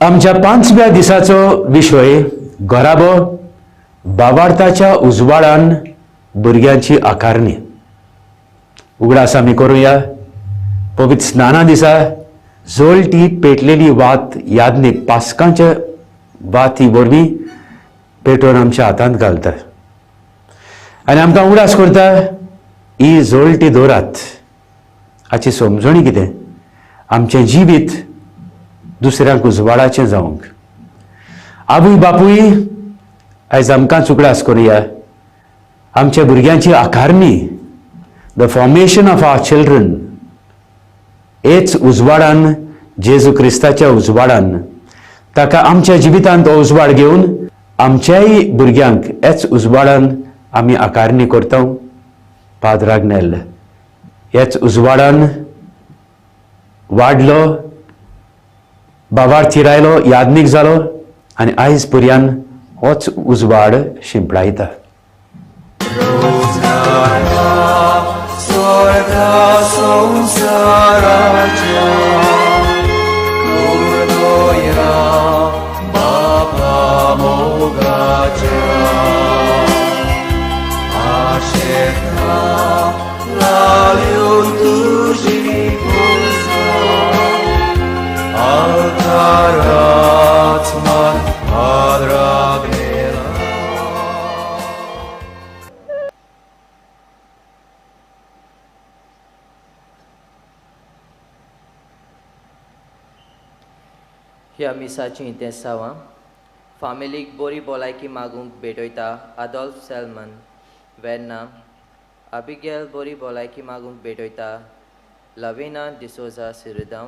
आमच्या 5व्या दिसाचो विषय घराबो भावार्थाच्या उजवाडान भुरग्यांची आकारणी. उगडास आमी करूया. पवित्र स्नाना दिसा जोलटी पेटलेली वात यादनीक पास्कांच्या वाती वरवीं पेटोवन आमच्या हातांत घालता आनी आमकां उगडास करता ही जोलटी दोरात. हाची समजणी कितें? आमचें जिवीत दुसऱ्यांक उजवाडाचें जावंक. आवय बापूय आयज आमकांच उगडास करुया. आमच्या भुरग्यांची आकारणी, the formation of our children, हेच उजवाडान, जेजू क्रिस्ताच्या उजवाडान ताका आमच्या जिवितांत हो उजवाड घेवन आमच्याय भुरग्यांक हेच उजवाडान आमी आकारणी करता. पाद्र आग्नेल हेच उजवाडान वाडलो, भावार्थी रायलो, यादनीक जालो आनी आयज पर्यान होच उजवाड शिंपडायता. ह्या मिसाची इतिहासावां फामिलीक बरी भलायकी मागूंक भेटयता आदोल्फ सेल्मन वेर्ना. अबिगेल बरी भलायकी मागूंक भेटयता लविना डिसोजा सिरुदांव.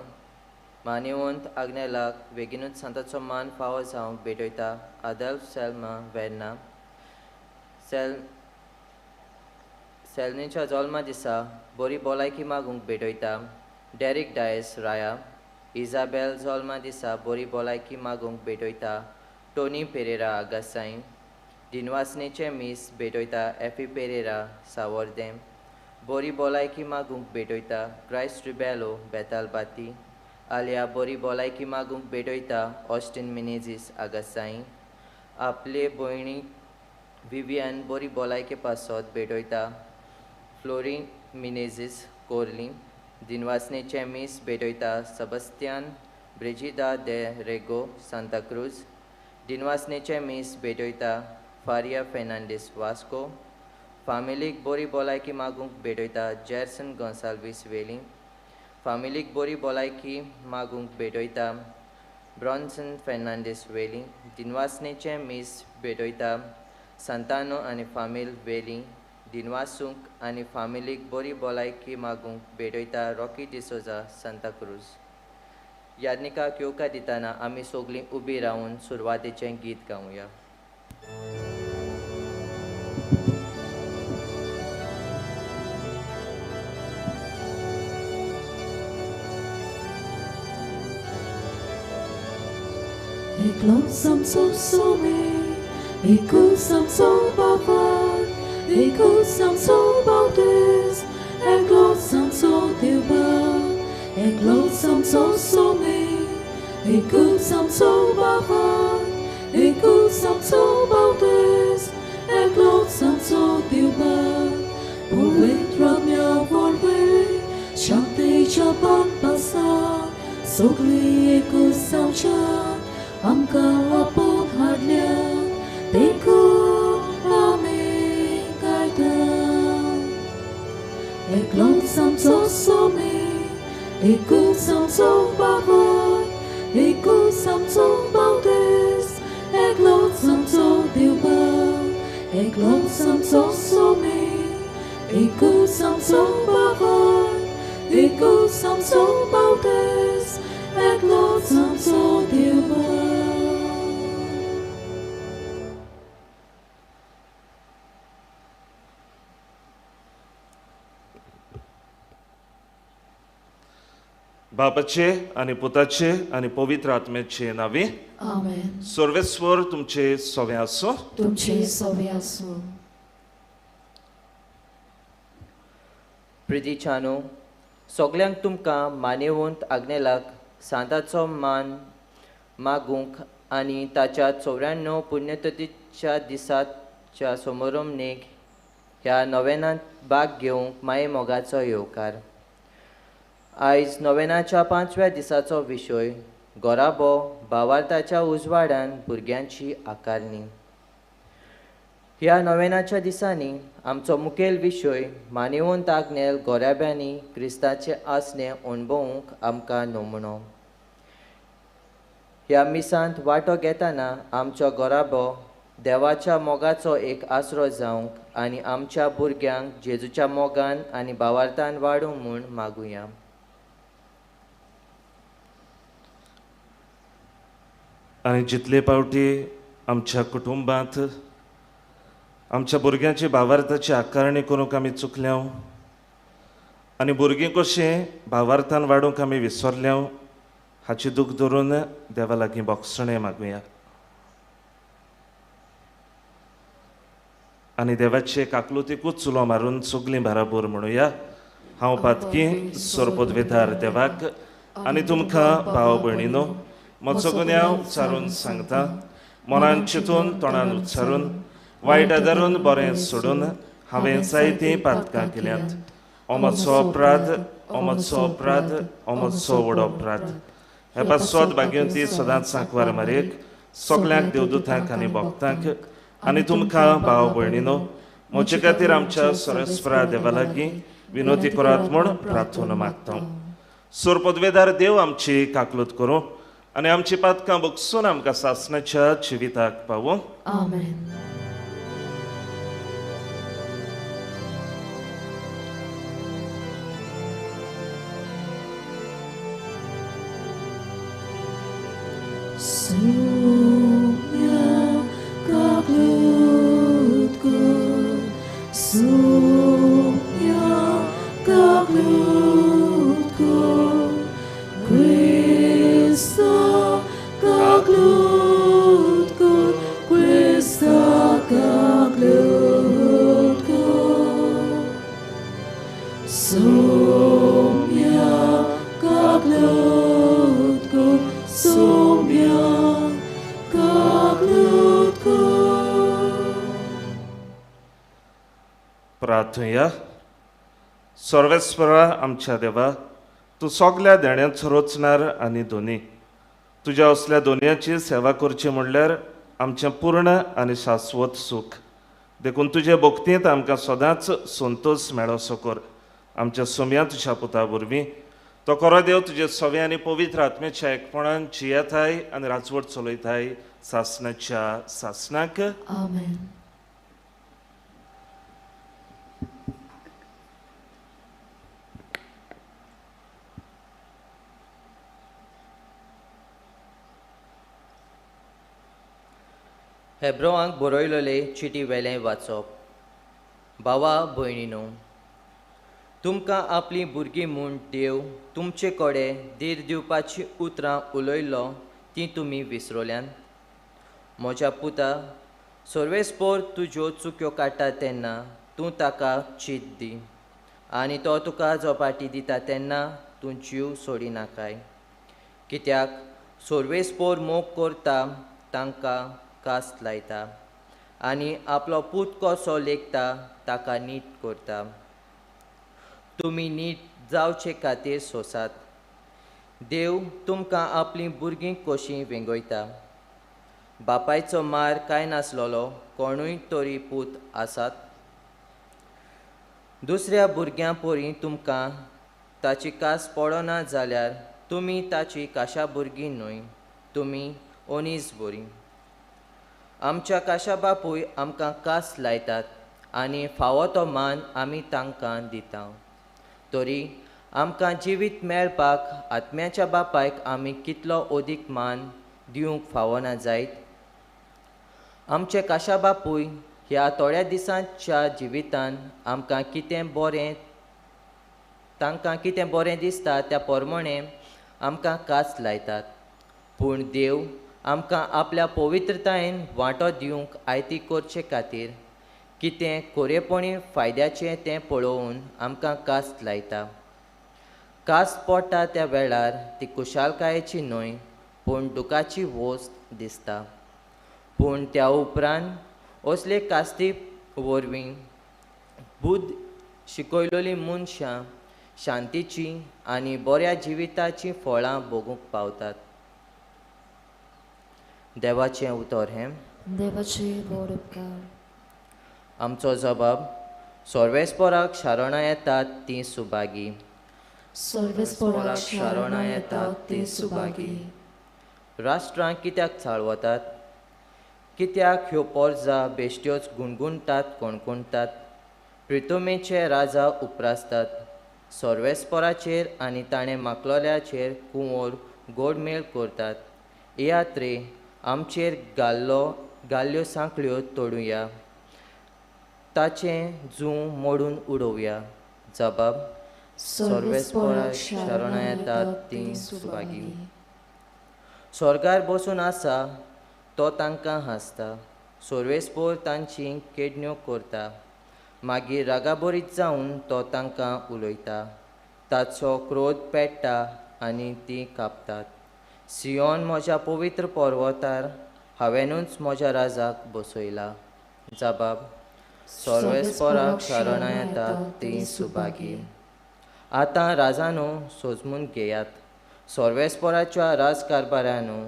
मानिवंत आग्नेलाक बेगीनूच सांताचो मान फावो जावंक भेटयता आदोल्फ सेल्मा वेर्ना. सेल्नीच्या जल्मा दिसा बरी भलायकी मागूंक भेटयता डेरिक डायस राया. इजाबेल जल्मा दिसा बरी भलायकी मागूंक भेटयता टोनी पेरेरा आगासाय. दिनवासनेचे मीस भेटयता एफी पेरेरा सावर्देम. बरी भलायकी मागूंक भेटयता क्रायस्ट रिबेलो बेतालबाती. आलिया बरी भलायकी मागूंक भेटयता ऑस्टिन मिनेझीस आगासाय. आपले भयणी विवियन बरी भलायके पासत भेटयता फ्लोरीन मिनेझीस कोर्ली. दिनवासनेचे मीस भेटयता सबस्तियान ब्रिजिदा दे रेगो सांताक्रूज. दिनवासनेचे मीस भेटयता फारिया फेर्नांडीस वास्को. फामिलीक बरी भलायकी मागूंक भेटयता जॅरसन गोन्साल्वीस वेली. फामिलीक बरी भलायकी मागूंक भेटयता ब्रॉन्सन फेर्नांडीस वेली. दिनवासनेचे मीस भेटयता सांतानो आनी फामील वेली. दिनवासूंक आनी फामिलीक बरी भलायकी मागूंक भेटयता रॉकी डिसोजा सांताक्रूज. यादनिकाक येवकार दितना आमी सगळीं उबी रावन सुरवातेचें गीत गावया. Eglosam so some, eglosam so bavar, eglosam so baudes, eglosam so deuba, eglosam so some, eglosam so bavar, eglosam so baudes, eglosam so deuba. Poet ramya vorwe, chante chapan pasa, सगळीं एकूच जावच्या आमकां आपोवन हाडल्या देखून आमी गायता एकलोच आमचो सोमी एकूच आमचो बाबा एकूच आमचो बावदेस एकलोच आमचो देवबा एकलोच आमचो सोमी एकूच आमचो बाबा एकूच आमचो बावदेस एकलोच आमचो देवबा बापाचे आनी पुताचे आनी पवित्र आत्म्याचे नावे आमेन सर्वेस्वर तुमचे सोवे आसूं तुमचे सोवे आसूं प्रितीच्यानो सगल्यांक तुमकां मानेवंत आग्नेलाक सांताचो मान मागूंक आनी ताच्या 94 पुण्यतिथीच्या दिसाच्या समारंभेक ह्या नोवेनांत भाग घेवंक माये मोगाचो येवकार आयज नोवेनाच्या 5व्या दिसाचो विशय गोराबो भावार्थाच्या उजवाडान भुरग्यांची आकारणी ह्या नोवेनाच्या दिसांनी आमचो मुखेल विशय मानेवंत आग्नेल गोराब्यांनी क्रिस्ताचे आसणे अणभवूंक आमकां नमूनो ह्या मिसांत वांटो घेतना आमचो गोराबो देवाच्या मोगाचो एक आसरो जावंक आनी आमच्या भुरग्यांक जेजूच्या मोगान आनी भावार्थान वाडूंक म्हूण मागुया आनी जितले पावटी आमच्या कुटुंबांत आमच्या भुरग्यांची भावार्थाची आकारणी करूंक आमी चुकल्या आनी भुरगीं कशीं भावार्थान वाडूंक आमी विसरल्या हाची दूख धरून देवा लागीं बोगसणें मागुया आनी देवाचे काकलुतीकूच चुलो मारून सगलीं बाराबोर म्हणुया हांव पातकी सोरपदवेदार देवाक आनी तुमकां भाव भयणीनो म्हजो गुन्यांव उच्चारून सांगता मनान चिंतून तोंडान उच्चारून वायट आदारून बरें सोडून हांवें जायतीं पातकां केल्यांत हो म्हजो अपराध हो म्हजो अपराध हो म्हजो व्हड अपराध हे पासवत भाग्यवंती सदांच सांकवार मारेक सगल्यांक देवदूतांक आनी भक्तांक आनी तुमकां भाव भयणीनो म्हजे खातीर आमच्या सरस्वरा देवा लागीं विनोती करात म्हूण प्रार्थना मागता सोरपदवेदार देव आमची काकलूत करूं आनी आमची पातकां भोगसून आमकां सासणाच्या जिविताक पावूं आमेन Sumia kaklut ko Sumia kaklut ko Questa kaklut ko Questa kaklut ko Sumia kaklut ko Sumia kaklut ko प्रार्थया सर्वेस्वरा आमच्या देवा तूं सगल्या देण्याचो रचणार आनी दोनी तुज्या असल्या दोनयाची सेवा करची म्हणल्यार आमचें पूर्ण आनी शाश्वत सूख देखून तुजे भक्तींत आमकां सदांच संतोश मेळोसो कर आमच्या सोम्या तुज्या पुता वरवीं तो खरो देव तुजे सवे आनी पवित्र आत्म्याच्या एकपणान जियेताय आनी राजवट चलयताय सासणाच्या सासणाक Amen हेब्रोवांक बरयलेले चिटी वेलें वाचप भावा भयणीनो तुमकां आपली भुरगीं म्हूण देव तुमचे कडेन धीर दिवपाची उतरां उलयलो ती तुमी विसरल्यान म्हज्या पुता सर्वेस्पोर तुज्यो चुक्यो काडटा तेन्ना तूं ताका चीत दी आनी तो तुका झोपाटी दिता तेन्ना तूं जीव सोडिनाकाय कित्याक सर्वेस्पोर मोग करता तांकां कास्त लायता आनी आपलो पूत कसो लेखता ताका नीट करता तुमी नीट जावचे खातीर सोंसात देव तुमकां आपली भुरगीं कशीं वेंगयता. बापायचो मार कांय नासलोलो कोणूय तरी पूत आसात. दुसऱ्या भुरग्यां पोरी तुमकां ताची कास पडना जाल्यार तुमी ताची काशा भुरगीं न्हय, तुमी ओनीस बरी. आमच्या काशा बापूय आमकां कास लायतात आनी फावो तो मान आमी तांकां दिता. तरी आमकां जिवीत मेळपाक आत्म्याच्या बापायक आमी कितलो ओदीक मान दिवंक फावो ना जायत. आमचे काशा बापूय ह्या थोड्या दिसांच्या जिवितान आमकां तांकां कितें बरें दिसता त्या प्रमाणें आमकां कास लायतात. पूण देव आमकां आपल्या पवित्रतायेन वांटो दिवंक आयती करचे खातीर कितें खोरेपणी फायद्याचें तें पळोवन आमकां कास लायता. कास पडटा त्या वेळार ती खुशालकायेची न्हय पूण दुखाची वस्त दिसता. पूण त्या उपरांत असले कास्ती वरवीं बुद्ध शिकयलोली मनशां शांतीची आनी बऱ्या जिविताची फळां भोगूंक पावतात. देवाचें उतर हें. देवाचे बरे उपकार. आमचो जबाब. सर्वेस्पराक शारोणां येतात तीं सुभागी. सर्वेस्पराक शारोणां येतात ते सुभागी. राष्ट्रां कित्याक चाळवतात? कित्याक ह्यो पोरजां बेश्ट्योच गुणगुणटात कोणकुणटात? प्रितुमेचे राजा उप्रासतात. सर्वेस्पराचेर आनी ताणें मागलोल्याचेर कुंवर गोडमेळ करतात. येयात रे, आमचेर गाल्ल्यो सांखळ्यो तोडुया, ताचें जूं मोडून उडोवया. जबाब. सर्वेस्पराक शारोणां येतात तीं सुभागी. स्वर्गार बसून आसा तो तांकां हांसता. सर्वेस्पर तांची केडण्यो करता. मागीर रागाबरीत जावन तो तांकां उलयता. ताचो क्रोध पेट्टा आनी तीं कापतात. सियोन म्हज्या पवित्र पर्वतार हांवेनूच म्हज्या राजाक बसयला. जबाब. सर्वेस्पराक शारोणां येतात तीं सुभागी. आतां राजानो सोजमून घेयात. सर्वेस्पराच्या राजकारभारानो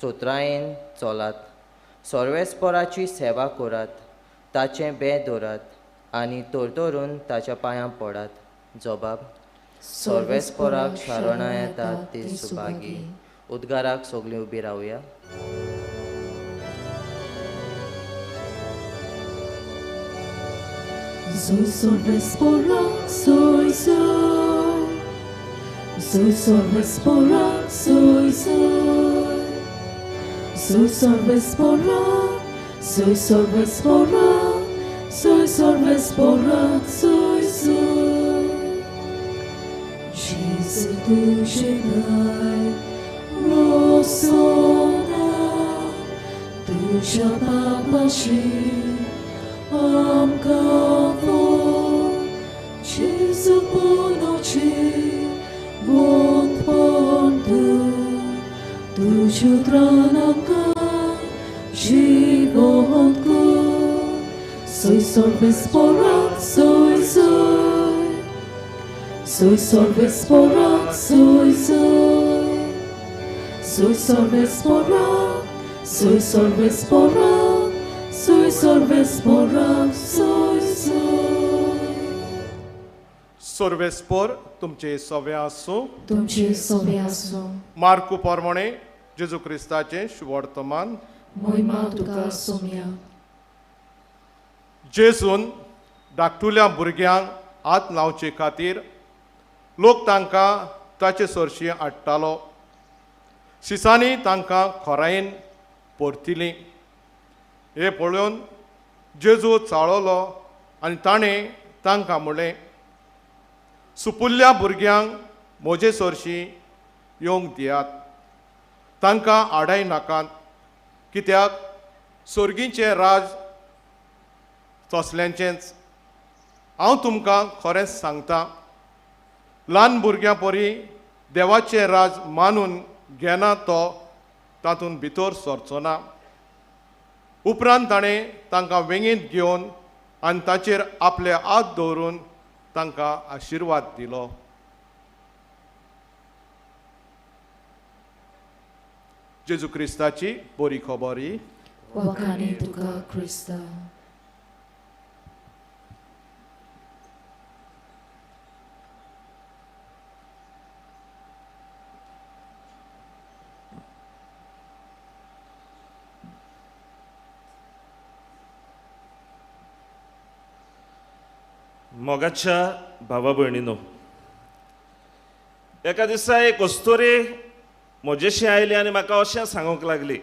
चोत्रायेन चलात. सर्वेस्पराची सेवा करात, ताचें बें दवरात आनी तरतरून ताच्या पांयां पडात. जबाब. सर्वेस्पराक शारोणां येतात तीं सुभागी. उद्गाराक सगळीं उबी रावया. Soy sorvesporak, soy. Soy sorvesporak, soy. Soy sorvesporak, soy sorvesporak, soy sorvesporak, soy. Jezu duše daj, rosona, duša papaši. Amkavo, Jezu ponoči, bond pondu, dušu tranamka, životku. Soy sorvesporak, soy. Soy sorvesporak, soy. Soy sorvesporak, soy sorvesporak. Soy sorvesporak, soy. सर्वेस्पर तुमचे सवे आसूं. तुमचे सवे आसूं. मार्कू पोरमोणे जेजू क्रिस्ताचें शुभ वर्तमान. मोहिमा तुका सोम्या. जेजून धाकटुल्या भुरग्यांक हात लावचे खातीर लोक तांकां ताचे सरशी हाडटालो. शिसांनी तांकां खोरायेन परतिलीं. हे पळोवन जेजू चाळवलो आनी ताणें तांकां म्हणलें, सुपुल्ल्या भुरग्यांक म्हजे सरशी येवंक दियात. तांकां आडाय नाकात, कित्याक सर्गीचें राज तसल्यांचेंच. हांव तुमकां खरेंच सांगतां, ल्हान भुरग्यां परी देवाचें राज मानून घेना तो तातूंत भितर सरचो ना. उपरांत ताणें तांकां वेंगीत घेवन आनी ताचेर आपले हात दवरून तांकां आशिर्वाद दिलो. जेजू क्रिस्ताची बरी खबरी वखाणी तुका क्रिस्ता. मोगाच्या भावा भयणीनो, एका दिसा एक अस्तोरी म्हजेशी आयली आनी म्हाका अशें सांगूंक लागली,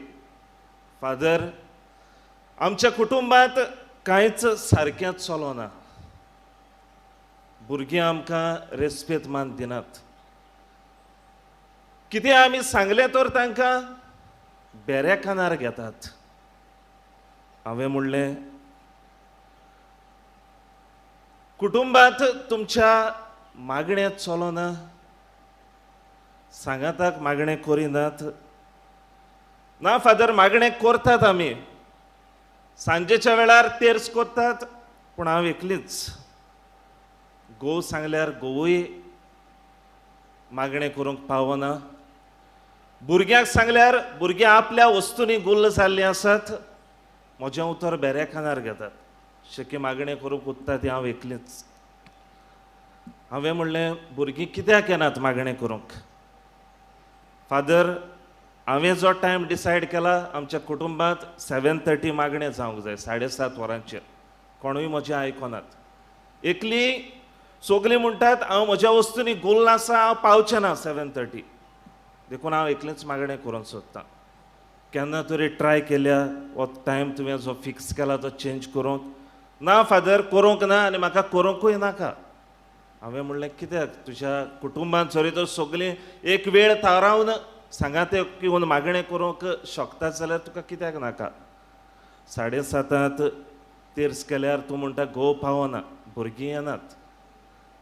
फादर, आमच्या कुटुंबांत कांयच सारकें चलोना. भुरगीं आमकां रेस्पेद मान दिनात. कितें आमी सांगलें तर तांकां बेऱ्या कानार घेतात. हांवें म्हणलें, कुटुंबांत तुमच्या मागणें चलोना, सांगाताक मागणें करिनात. ना फादर, मागणें करतात आमी, सांजेच्या वेळार तेर्स करतात, पूण हांव एकलीच. गोव सांगल्यार गोवूय मागणें करूंक पावना. भुरग्यांक सांगल्यार भुरगीं आपल्या वस्तूंनी गुल्ल जाल्लीं आसात. म्हजें उतर बेऱ्या कानार घेतात. शक्य मागणें करूंक उत्ता ती हांव एकलीच. हांवें म्हणलें, भुरगीं कित्याक येनात मागणें करूंक? फादर, हांवें जो टायम डिसायड केला, आमच्या कुटुंबांत 7:30 मागणें जावंक जाय, 7:30 वरांचेर. कोणूय म्हजें आयकनात. एकली सगलीं म्हणटात हांव म्हज्या वस्तूंनी गुल्ल आसा, हांव पावचें ना 7:30. देखून हांव एकलेंच मागणें करूंक सोदतां. केन्ना तरी ट्राय केल्या हो टायम तुवें जो फिक्स केला तो चेंज करूंक? ना फादर, करूंक ना आनी म्हाका करूंकूय नाका. हांवें म्हणलें, कित्याक? तुज्या कुटुंबांत जरी तर सगलीं एक वेळ थारावन सांगात येवन मागणें करूंक शकतात जाल्यार तुका कित्याक नाका? 7:30 तेर्स केल्यार तूं म्हणटा घोव पावना, भुरगीं येनात.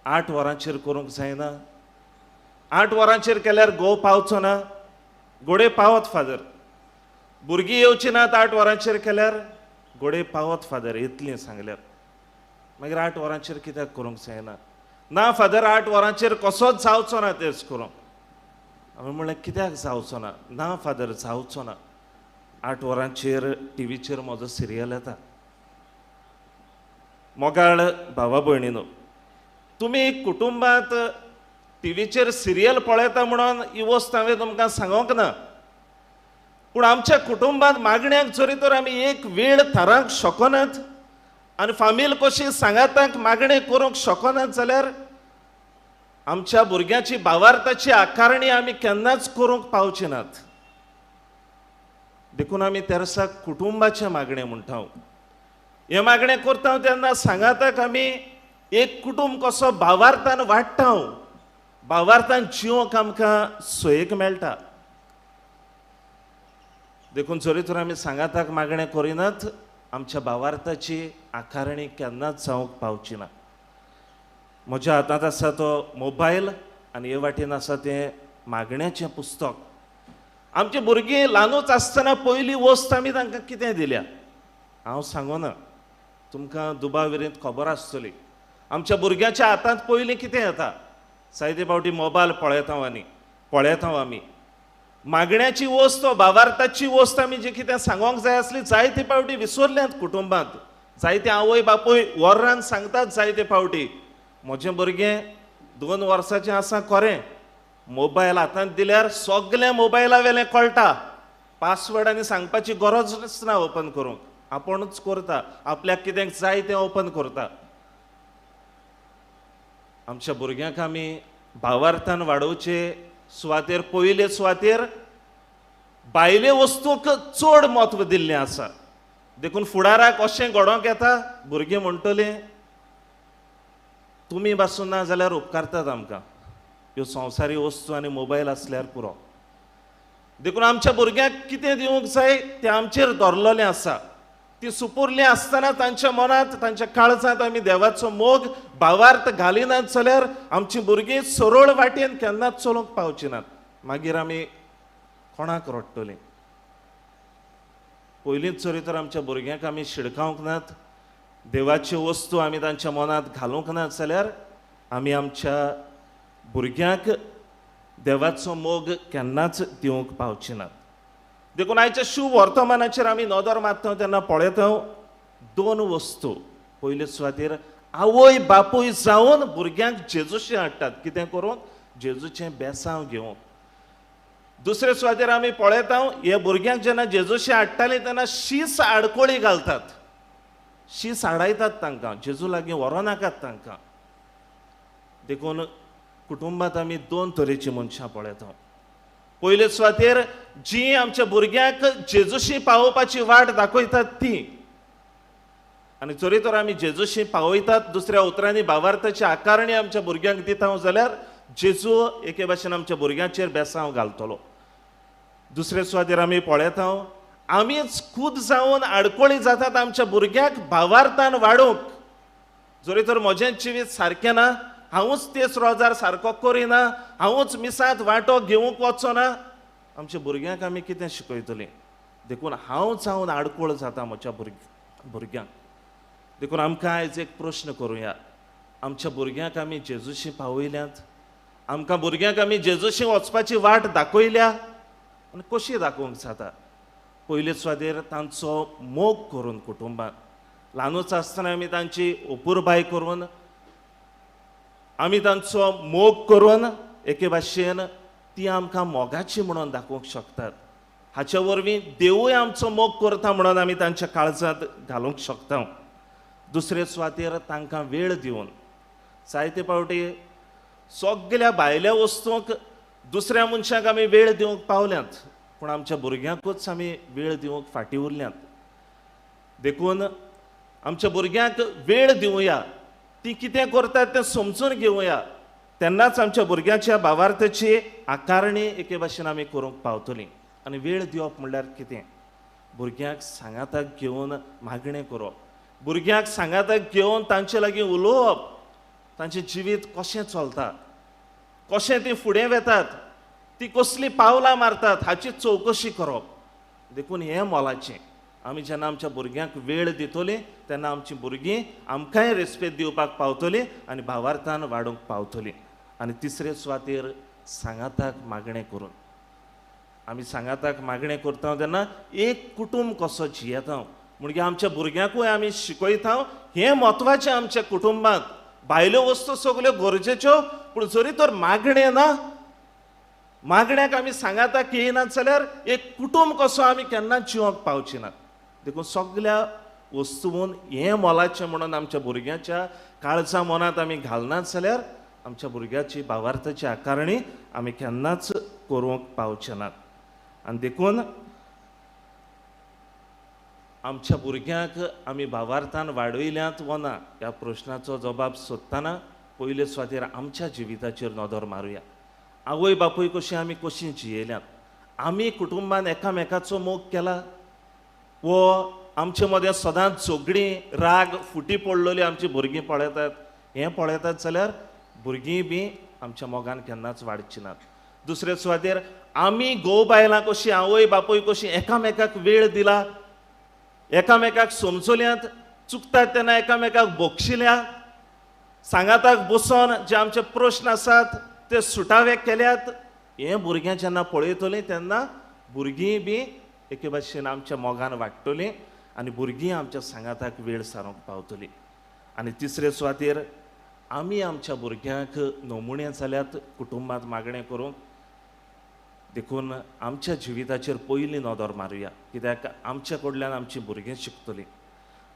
8 वरांचेर करूंक जायना? 8 वरांचेर केल्यार घोव पावचो ना? घोडे पावत फादर. भुरगीं येवची नात 8 वरांचेर केल्यार? घोडे पावत फादर. इतलीं सांगल्यार मागीर 8 वरांचेर कित्याक करूंक जायना? ना फादर, 8 वरांचेर कसोच जावचो ना तेर्स करूंक. हांवें म्हणलें, कित्याक जावचो ना? ना फादर, जावचो ना. 8 वरांचेर टीव्हीचेर म्हजो सिरियल येता. मोगाळ भावा भयणीनो, तुमी कुटुंबांत टीव्हीचेर सिरियल पळयता म्हणून ही वस्त हांवें तुमकां सांगोंक ना. पूण आमच्या कुटुंबांत मागण्यांक जरी तर आमी एक वेळ थारावंक शकनात आनी फामील कशी सांगाताक मागणें करूंक शकनात जाल्यार आमच्या भुरग्याची भावार्थाची आकारणी आमी केन्नाच करूंक पावची नात. देखून आमी तेरसाक कुटुंबाचे मागणें म्हणटा. हे मागणें करता तेन्ना सांगाताक आमी एक कुटुंब कसो भावार्थान वाडटा, भावार्थान जिवंक आमकां सोयेक मेळटा. देखून जरी तर आमी सांगाताक मागणें करिनात, आमच्या भावार्थाची आकारणी केन्नाच जावंक पावची ना. म्हज्या हातांत आसा तो मोबायल आनी हे वाटेन आसा तें मागण्याचें पुस्तक. आमची भुरगीं ल्हानूच आसतना पयली वस्त आमी तांकां कितें दिल्या हांव सांगोना. तुमकां दुबाविरीत खबर आसतली. आमच्या भुरग्याच्या हातांत पयलीं कितें येता? जायते फावटी मोबायल पळयता आमी. मागण्याची वस्त, भावार्थाची वस्त आमी जी कितें सांगोंक जाय आसली जायते फावटी विसरल्यांत कुटुंबांत. जायते आवय बापूय वरान सांगतात जायते फावटी. म्हजें भुरगें 2 वर्साचें आसा खरें, मोबायल हातांत दिल्यार सगळें मोबायला वेलें कळटा. पासवर्ड आनी सांगपाची गरजच ना ओपन करूंक. आपुणूच करता, आपल्याक कितें जाय तें ओपन करता. आमच्या भुरग्यांक आमी भावार्थान वाडोवचे सुवातेर पयले सुवातेर भायले वस्तूंक चड म्हत्व दिल्लें आसा. देखून फुडाराक अशें घडोवंक येता, भुरगीं म्हणटलीं तुमी बासून ना जाल्यार उपकारतात आमकां. ह्यो संवसारी वस्तू आनी मोबायल आसल्यार पुरो. देखून आमच्या भुरग्यांक कितें दिवंक जाय तें आमचेर धरलेलें आसा. ती सुपुरलीं आसतना तांच्या मनांत, तांच्या काळजांत आमी देवाचो मोग, भावार्थ घालिनात जाल्यार आमचीं भुरगीं सरळ वाटेन केन्नाच चलूंक पावची नात. मागीर आमी कोणाक रडटलीं? पयलींच जरी तर आमच्या भुरग्यांक आमी शिडकावंक नात, देवाच्यो वस्तू आमी तांच्या मनांत घालूंक नात जाल्यार आमी आमच्या भुरग्यांक देवाचो मोग केन्नाच दिवंक पावची नात. देखून आयच्या शुभ वर्तमानाचेर आमी नदर मारता तेन्ना पळयता दोन वस्तू. पयले सुवातेर आवय बापूय जावन भुरग्यांक जेजूशी हाडटात, कितें करून? जेजूचें बेसांव घेवंक. दुसरे सुवातेर आमी पळयता हे भुरग्यांक जेन्ना जेजूशी हाडटाले तेन्ना शीस आडकोळी घालतात, शीस हाडायतात तांकां, जेजू लागीं व्हरों नाकात तांकां. देखून कुटुंबांत आमी दोन तरेची मनशां पळयता. पयले सुवातेर जी आमच्या भुरग्यांक जेजूशी पावोवपाची वाट दाखयतात ती, आनी जरी तर आमी जेजूशी पावयतात, दुसऱ्या उतरांनी भावार्थाची आकारणी आमच्या भुरग्यांक दिता जाल्यार जेजू एके भाशेन आमच्या भुरग्यांचेर बेसांव घालतलो. दुसरे सुवातेर आमी पळयता आमीच खूद जावन आडकोळी जातात आमच्या भुरग्यांक भावार्थान वाडोवंक. जरी तर म्हजें जिवीत सारकें ना, हांवूच तेच रोजार सारको करिना, हांवूच मिसांत वांटो घेवंक वचो ना, आमच्या भुरग्यांक आमी कितें शिकयतलीं? देखून हांव जावन आडकोळ जाता म्हज्या भुरग्यांक. देखून आमकां आयज एक प्रश्न करुया, आमच्या भुरग्यांक आमी जेजूशी पावयल्यात? आमकां भुरग्यांक आमी जेजूशी वचपाची वाट दाखयल्या? आनी कशी दाखोवंक जाता? पयले सुवातेर तांचो मोग करून कुटुंबांत, ल्हानूच आसतना आमी तांची उपुरबाय करून, आमी तांचो मोग करून एके भाशेन ती आमकां मोगाची म्हणून दाखोवंक शकतात. हाच्या वरवीं देवूय आमचो मोग करता म्हणून आमी तांच्या काळजांत घालूंक शकता. दुसरे सुवातेर तांकां वेळ दिवन, जायते फावटी सगळ्या भायल्या वस्तूंक दुसऱ्या मनशाक आमी वेळ दिवंक पावल्यांत, पूण आमच्या भुरग्यांकूच आमी वेळ दिवंक फाटीं उरल्यांत. देखून आमच्या भुरग्यांक वेळ दिवया, ती कितें करतात तें समजून घेवया, तेन्नाच आमच्या भुरग्यांच्या भावार्थाची आकारणी एके भाशेन आमी करूंक पावतलीं. आनी वेळ दिवप म्हणल्यार कितें? भुरग्यांक सांगाताक घेवन मागणें करप, भुरग्यांक सांगाताक घेवन तांचे लागीं उलोवप, तांचें जिवीत कशें चलता, कशें तीं फुडें वेतात, ती कसलीं पावलां मारतात हाची चवकशी करप. देखून हें मोलाचें. आमी जेन्ना आमच्या भुरग्यांक वेळ दितलीं तेन्ना आमचीं भुरगीं आमकांय रेस्पेद दिवपाक पावतलीं आनी भावार्थान वाडूंक पावतलीं. आनी तिसरे सुवातेर सांगाताक मागणें करून, आमी सांगाताक मागणें करता तेन्ना एक कुटूंब कसो जियेता म्हणजे आमच्या भुरग्यांकूय आमी शिकयता हें म्हत्वाचें आमच्या कुटुंबांत. भायल्यो वस्तू सगल्यो गरजेच्यो, पूण जरी तर मागणें ना, मागण्याक आमी सांगाताक येयनात जाल्यार एक कुटूंब कसो आमी केन्नाच जिवंक पावची नात. देखून सगळ्या वस्तून हें मोलाचें म्हणून आमच्या भुरग्याच्या काळजा मनांत आमी घालनात जाल्यार आमच्या भुरग्याची भावार्थाची आकारणी आमी केन्नाच करूंक पावचे नात. आनी देखून आमच्या भुरग्यांक आमी भावार्थान वाडयल्यांत वा ना ह्या प्रश्नाचो जबाब सोदतना पयले सुवातेर आमच्या जिविताचेर नदर मारुया. आवय बापूय कशीं जियेल्यांत, आमी कुटुंबान एकामेकाचो मोग केला, वो आमचे मदें सदांच झगडी राग फुटी पडलेली आमची भुरगीं पळयतात, हें पळयतात जाल्यार भुरगीं बी आमच्या मोगान केन्नाच वाडची नात. दुसरे सुवातेर आमी घोव बायलां कशीं आवय बापूय कशीं एकामेकाक वेळ दिला, एकामेकाक समजोल्यांत, चुकतात तेन्ना एकामेकाक बोगशिल्या, सांगाताक बसून जे आमचे प्रश्न आसात ते सुटावे केल्यात. हें भुरग्यां जेन्ना पळयतलीं तेन्ना भुरगीं बी एके भाशेन आमच्या मोगान वाडटलीं आनी भुरगीं आमच्या सांगाताक वेळ सारूंक पावतलीं. आनी तिसरे सुवातेर आमी आमच्या भुरग्यांक नमुणे जाल्यात कुटुंबांत मागणें करूंक. देखून आमच्या जिविताचेर पयलीं नदर मारुया, कित्याक आमच्या कडल्यान आमचीं भुरगीं शिकतलीं.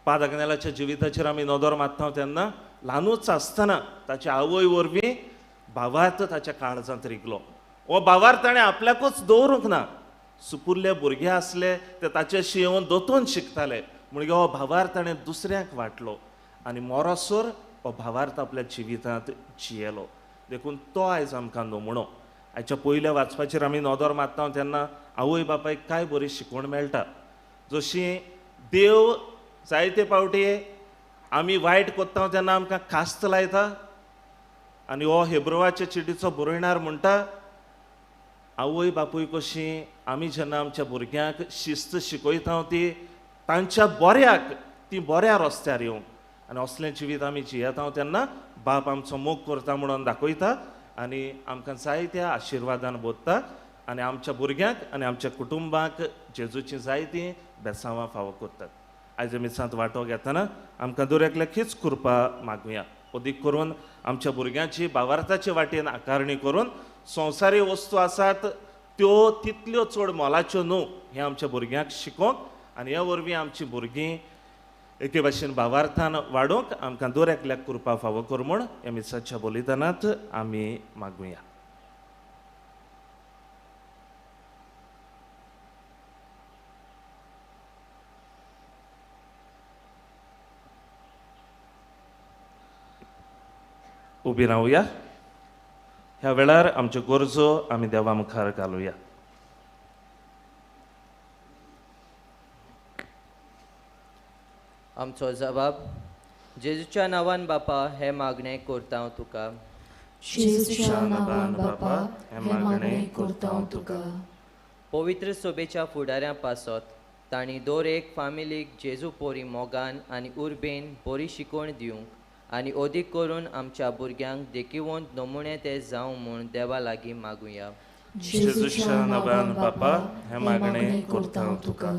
पाद अग्नेलाच्या जिविताचेर आमी नदर मारता तेन्ना ल्हानूच आसतना ताच्या आवय वरवीं भावार्थ ताच्या काळजांत रिगलो. हो भावार्थ ताणें आपल्याकूच दवरूंक ना, सुपुर्ले भुरगे आसले ते ताचेशी येवन दोतोवन शिकताले, म्हणजे हो भावार्थ ताणें दुसऱ्यांक वाटलो आनी मोरासोर हो भावार्थ आपल्या जिवितांत जियेलो. देखून तो आयज आमकां नमुणो. हाच्या पयल्या वाचपाचेर आमी नदर मारता तेन्ना आवय बापायक काय बरी शिकवण मेळटा. जशी देव जायते फावटी आमी वायट कोत्ता तेन्ना आमकां कास्त लायता आनी हो हेब्रोवाच्या चिठीचो बरयणार म्हणटा आवय बापूय कशीं आमी जेन्ना आमच्या भुरग्यांक शिस्त शिकयता ती तांच्या बऱ्याक ती बऱ्या रस्त्यार येवंक आनी असलें जिवीत आमी जियेता तेन्ना बाप आमचो मोग करता म्हणून दाखयता आनी आमकां जायत्या आशिर्वादान बोधता. आनी आमच्या भुरग्यांक आनी आमच्या कुटुंबाक जेजूची जायतीं बेसांवां फावो करतात. आयज मिसांत वांटो घेतना आमकां दर एकल्याकीच कृपा मागुया. अदीक करून आमच्या भुरग्यांची भावार्थाचे वाटेन आकारणी करून संवसारी वस्तू आसात त्यो तितल्यो चड मोलाच्यो न्हू हें आमच्या भुरग्यांक शिकोवंक आनी ह्या वरवीं आमचीं भुरगीं एके भाशेन भावार्थान वाडोवंक आमकां दर एकल्याक कृपा फावो कर म्हूण ह्या मिसाच्या बलिदानांत आमी मागुया. उबी रावया. ह्या वेळार आमच्यो गरजो आमी देवा मुखार घालुया. आमचो जबाब. जेजूच्या नांवान बापा हे मागणें करता हांव तुका. जेजूच्या नांवान बापा हे मागणें करता हांव तुका. पवित्र सभेच्या फुडाऱ्यां पासत तांणी दर एक फामिलीक जेजू पोरी मोगान आनी उर्बेन बरी शिकवण दिवंक आनी अदीक करून आमच्या भुरग्यांक देखीवंत नमुणे ते जावं म्हूण देवा लागीं मागुया. जेजूच्या नांवान बापा हे मागणें करता हांव तुका.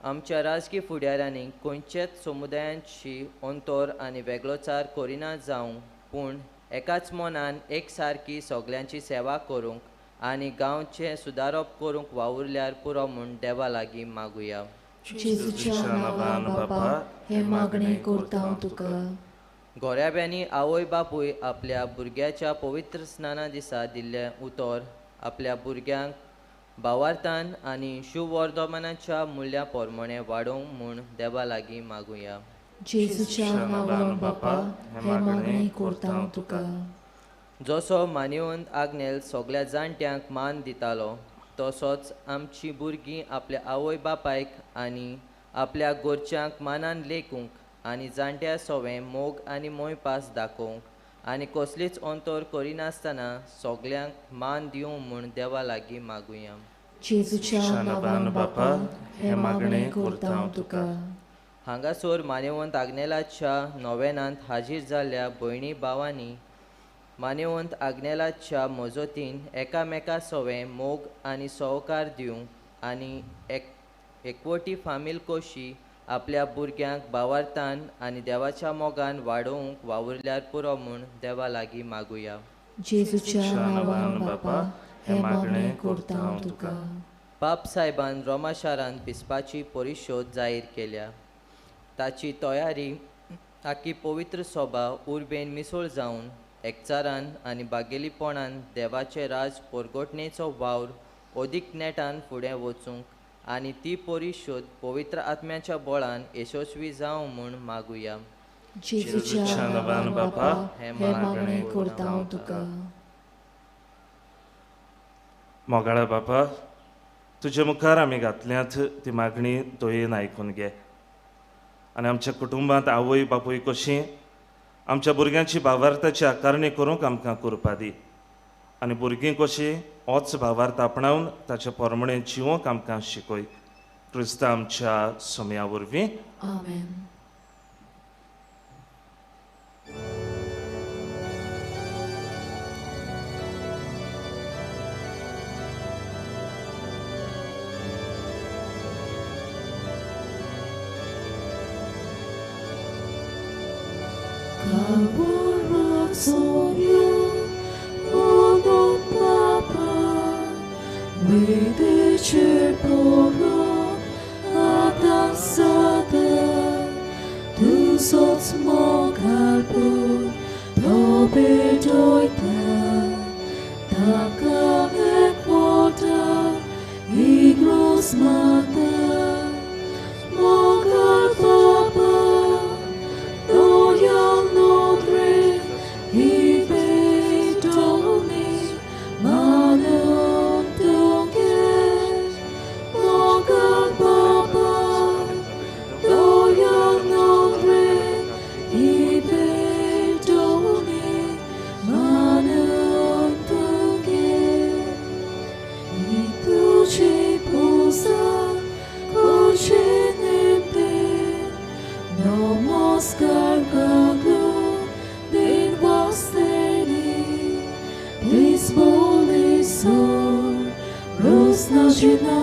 आमच्या राजकीय फुडाऱ्यांनी खंयचेच समुदायांची अंतर आनी वेगळोचार करिना जावं पूण एकाच मनान एक सारकी सगळ्यांची सेवा करूंक आनी गांवचें सुदारप करूंक वावुरल्यार पुरो म्हूण देवा लागीं मागुया. जेजूच्या नांवान बापा हे मागणें करता हांव तुका. गोऱ्याब्यांनी आवय बापूय आपल्या भुरग्याच्या पवित्र स्नाना दिसा दिल्लें उतर आपल्या भुरग्यांक भावार्थान आनी शुभ वर्धमानाच्या मुल्यां पोरमोणे वाडोवंक म्हूण देवा लागीं मागुया. जेजूच्या नांवान बापा हे मागणें करता हांव तुका. जसो मानिवंत आग्नेल सगळ्या जाणट्यांक मान दितालो तसोच आमची भुरगीं आपल्या आवय बापायक आनी आपल्या गोरच्यांक मानान लेखूंक आनी जाणट्या सवें मोग आनी मोयपास दाखोवंक आनी कसलीच अंतर करिनासतना सगळ्यांक मान दिवं म्हूण देवा लागीं मागुया. जेजूच्या नांवान बापा हे मागणें करता हांव तुका. हांगासर मानेवंत आग्नेलाच्या नोवेनांत हाजीर जाल्ल्या भयणी भावांनी मानेवंत आग्नेलाच्या मजतीन एकामेका सवें मोग आनी सहकार दिवंक आनी एकवटी फामील कशी आपल्या भुरग्यांक भावार्थान आनी देवाच्या मोगान वाडोवंक वावुरल्यार पुरो म्हूण देवा लागीं मागुया. जेजूच्या नांवान बापा हे मागणें करता हांव तुका. पाप सायबान रोमा शारांत पिसपाची परिशोध जाहीर केल्या. ताची तयारी ताकी पवित्र सभा उर्बेन मिसळ जावन एकचारान आनी बागेलीपणान देवाचे राज परगोटणेचो वावर अदीक नेटान फुडें वचूंक आनी ती परिशोध पवित्र आत्म्याच्या बळान यशस्वी जावं म्हूण मागुया. जेजूच्या नांवान बापा हे मागणें करता हांव तुका. मोगाळा बापा, तुजे मुखार आमी घातल्यात ती मागणी तुवें आयकून घे आनी आमच्या कुटुंबांत आवय बापूय कशी आमच्या भुरग्यांची भावार्थाची आकारणी करूंक आमकां कृपा दी आनी भुरगीं कशी होच भावार्थ आपणावन ताचे पोरमणें जिवंक आमकां शिकय. क्रिस्ता आमच्या सोम्या वरवीं आमेन.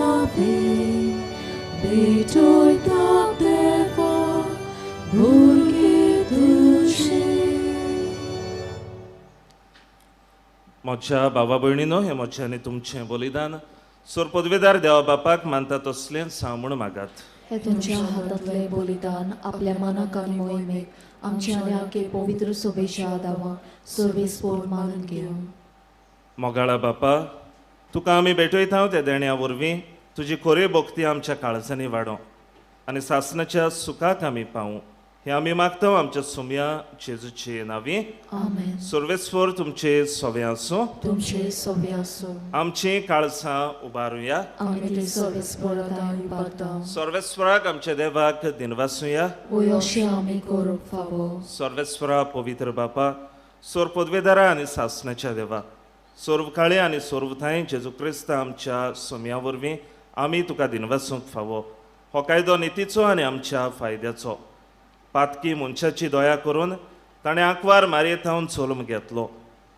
navi betoita deva burgi tushi. म्हज्या भावा भयणीनो हें म्हजें आनी तुमचें बलिदान सोर पदवेदार देवा बापाक मानता तसलें सांगून मागात. हे तुमच्या हातातले बलिदान आपल्या मनाक आनी मोहिमेक आमच्या आनी आखे पवित्र सोबेच्या आदामाक सर्वेस्पोर मानून घेवन. मोगाळा बापा तुका आमी भेटयता त्या देण्या वरवीं तुजी खरी भक्ती आमच्या काळजांनी वाडो आनी सासणाच्या सुखाक आमी पावूं हें आमी मागता आमच्या सोम्या जेजूचे नांवी. आमेन. सर्वेस्वर तुमचे सोवे आसूं. तुमचे सोबे आसूं. आमची काळजां उबारुया. आमी ते सर्वेस्पोरताय उबारता. सर्वेस्वराक आमच्या देवाक दिनवासुया. ओय अशें आमी करूंक फावो. सर्वेस्वरा पवित्र बापा सोर पदवेदारा आनी सासणाच्या देवा सोर्वकाळी आनी सोर्वथाय जेजू क्रिस्त आमच्या सोम्या वरवीं आमी तुका दिनवासूंक फावो. हो कायदो नितीचो आनी आमच्या फायद्याचो. पातकी मनशाची दया करून ताणें आंकवार मारयेत हांवन चोलम घेतलो.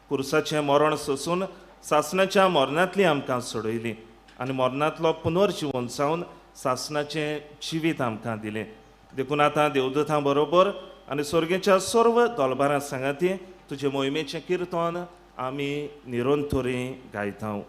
कुर्साचें मरण सोसून सासणाच्या मरणांतली आमकां सोडयली आनी मरणांतलो पुनर्जीवन जावन सासणाचें जिवीत आमकां दिलें. देखून आतां देवदूतां बरोबर आनी स्वर्गेच्या सर्व दोलबारां सांगाती तुजे मोहिमेचें किर्तन आमी निरंतरी गायता.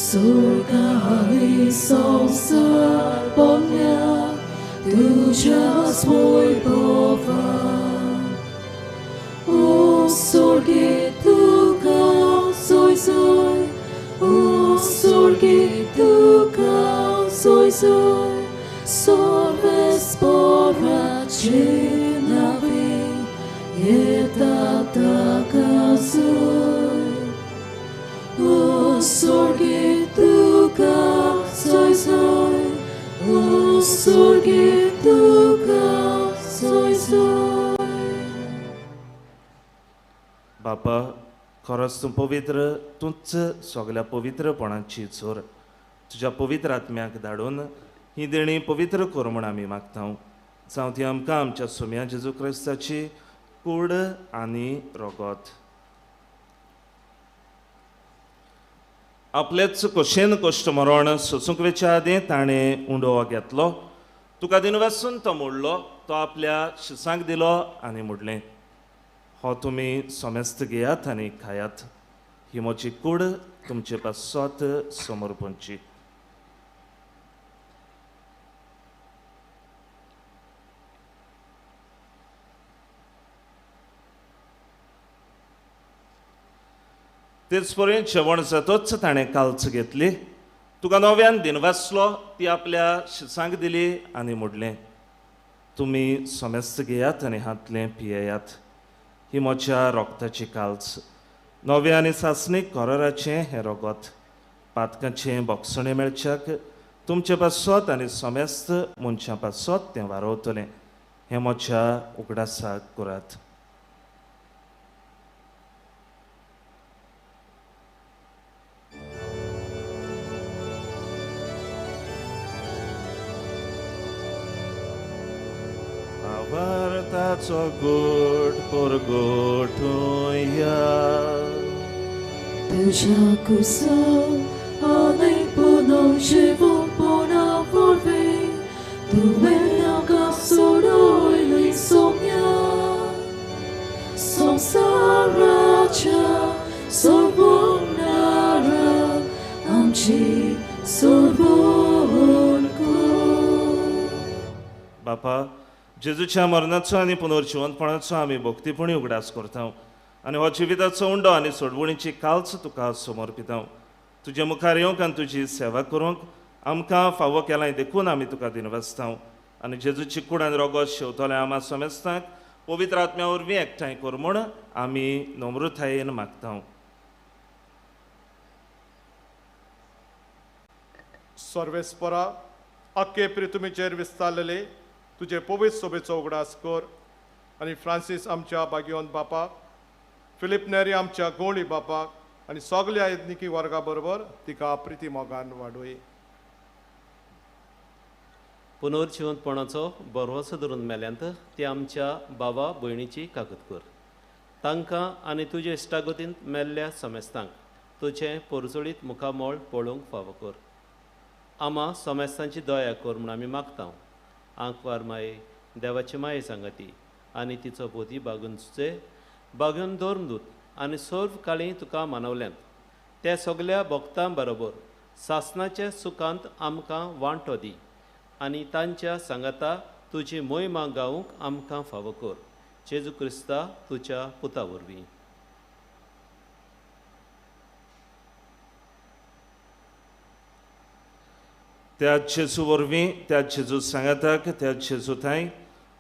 Surga संसार पोल्या तुझ्या swój powan. O sorgi tuka soy soy, o sorgi tuka soy soy, सर्वेस्पोरा नावी येता taka soy. O sorgi tuka soy soy, o sorgi tuka soy soy. बापा खरोच तूं पवित्र तूंच सगल्या पवित्रपणाची चोर तुज्या पवित्र आत्म्याक धाडून ही देणी पवित्र कर म्हूण आमी मागता. जावं ती आमकां आमच्या सोम्या जेजू क्रिस्ताची कूड आनी रगत. आपलेच कशेन कश्ट मरण सोसूंक वेच्या आदीं ताणें उंडो घेतलो. तुका दिनवासून तो मोडलो. तो आपल्या शिसांक दिलो आनी मोडलें. हो तुमी सोमेस्त घेयात आनी खायात. ही म्हजी कूड तुमचे पासत समर्पणची. तेच परेन जेवण जातच ताणें काल्च घेतली. तुका नव्यान दिनवासलो ती आपल्या शिसांक दिली आनी मोडलें. तुमी सोमेस्त घेयात आनी हातलें पियेयात. ही म्हज्या रोगताची काल्च नवे आनी सासणीक कोराराचें हें रगत पातकांचें बोगसणें मेळच्याक तुमचे पासत आनी सोमेस्त मनशां पासत तें वारोवतलें. हें म्हज्या उगडासाक करात. Avartaco gut porgotuja. Tuža kusa, ale ponou život ponavorvi, tu menaka sorojli somja. Samsaracha, sorbonara, amchi sorbonko. बापा जेजूच्या मरणाचो आनी पुनर्जीवनपणाचो आमी भक्तीपणी उगडास करता आनी हो जिविताचो उंडो आनी सोडवणीची काल्च तुका समर्पिता. तुजे मुखार येवंक आनी तुजी सेवा करूंक आमकां फावो केलां देखून आमी तुका दिनवासता आनी जेजूची कूड आनी रगत शेवतले आमा समेस्तांक पवित्र आत्म्या वरवीं एकठांय कर म्हूण आमी नम्रतायेन मागता. सर्वेस्परा आख्खे प्रितुमीचेर विस्तारलेले तुजे पवित्र सोबेचो उगडास कर आनी फ्रांसीस आमच्या बागियोन बापाक, फिलिप नेरी आमच्या गोंडी बापाक आनी सगल्या यत्निकी वर्गा बरोबर तिका प्रिती मोगान वाडोय. पुनर्जिवंतपणाचो बरवसो धरून मेल्यांत ती आमच्या बाबा भयणीची काकूत कर. तांकां आनी तुजे इश्टागतींत मेल्ल्या समेस्तांक तुजें पोरजोळीत मुखामोळ पळोवंक फावो कर. आमा समेस्तांची दया कर म्हूण आमी मागता. आंकवार माये देवाची माये सांगाती आनी तिचो बोधी बागून सुचे बागून दवरून दूत आनी सर्व काळी तुका मानवल्यांत त्या सगल्या भक्तां बरोबर सासणाच्या सुखांत आमकां वांटो दी आनी तांच्या सांगाता तुजी मोहिमा गावूंक आमकां फावो कर. जेजू क्रिस्ता तुज्या पुता वरवीं. त्या जेजू वरवीं त्या जेजू सांगाताक त्या जेजू थंय